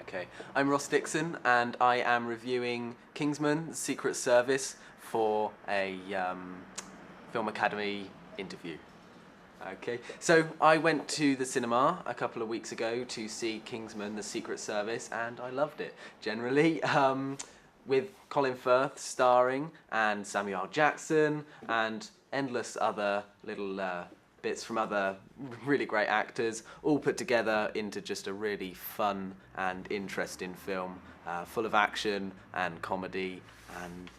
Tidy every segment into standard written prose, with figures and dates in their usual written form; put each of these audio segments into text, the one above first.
Okay, I'm Ross Dixon and I am reviewing Kingsman, Secret Service for a Film Academy interview. Okay, so I went to the cinema a couple of weeks ago to see Kingsman, the Secret Service, and I loved it, generally. With Colin Firth starring, and Samuel L. Jackson, and endless other little bits from other really great actors, all put together into just a really fun and interesting film, full of action and comedy, and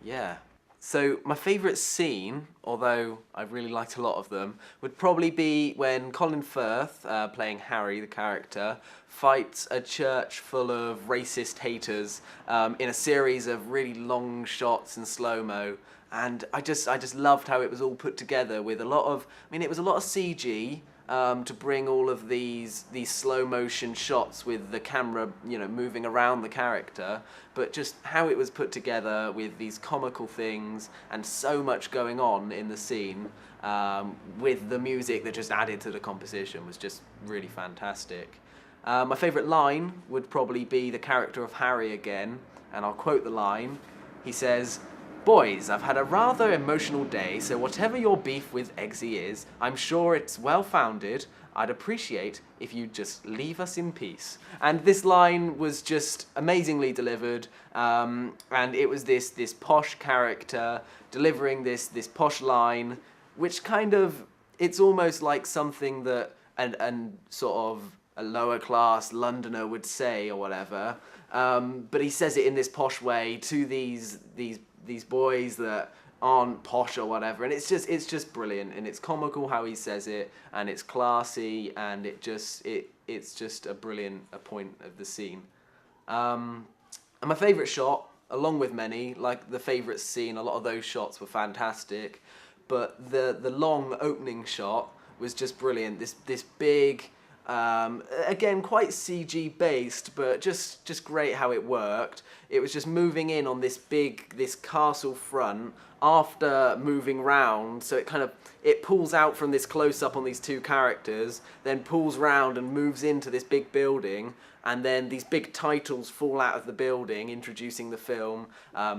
yeah. So my favourite scene, although I've really liked a lot of them, would probably be when Colin Firth, playing Harry, the character, fights a church full of racist haters in a series of really long shots and slow-mo. And I just loved how it was all put together with a lot of, it was a lot of CG, to bring all of these slow motion shots with the camera, moving around the character, but just how it was put together with these comical things and so much going on in the scene, with the music that just added to the composition was just really fantastic. My favourite line would probably be the character of Harry again, and I'll quote the line. He says, "Boys, I've had a rather emotional day, so whatever your beef with Eggsy is, I'm sure it's well-founded. I'd appreciate if you'd just leave us in peace." And this line was just amazingly delivered, and it was this posh character delivering this posh line, which kind of, it's almost like something that and sort of a lower class Londoner would say or whatever, but he says it in this posh way to these boys that aren't posh or whatever, and it's just brilliant, and it's comical how he says it, and it's classy, and it's just a point of the scene. And my favourite shot, along with many, like the favourite scene, a lot of those shots were fantastic, but the long opening shot was just brilliant. This big, again, quite CG based, but just great how it worked. It was just moving in on this castle front after moving round, so it pulls out from this close up on these two characters, then pulls round and moves into this big building, and then these big titles fall out of the building introducing the film,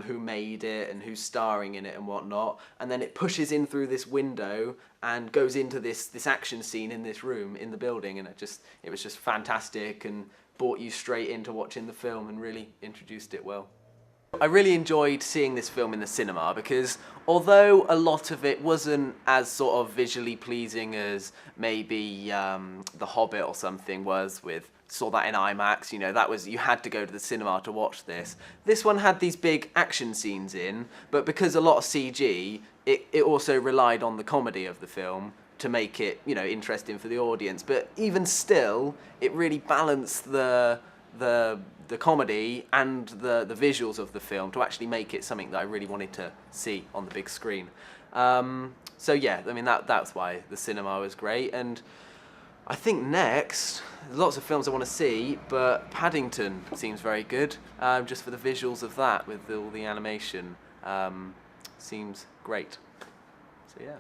who made it and who's starring in it and whatnot, and then it pushes in through this window and goes into this action scene in this room in the building, and it was just fantastic and brought you straight into watching the film and really introduced it well. I really enjoyed seeing this film in the cinema because although a lot of it wasn't as sort of visually pleasing as maybe The Hobbit or something was, saw that in IMAX, you had to go to the cinema to watch this. This one had these big action scenes in, but because a lot of CG, it also relied on the comedy of the film to make it, interesting for the audience. But even still, it really balanced the comedy and the visuals of the film to actually make it something that I really wanted to see on the big screen. So yeah, that's why the cinema was great. And I think next, there's lots of films I want to see, but Paddington seems very good, just for the visuals of that with all the animation. Seems great. So yeah.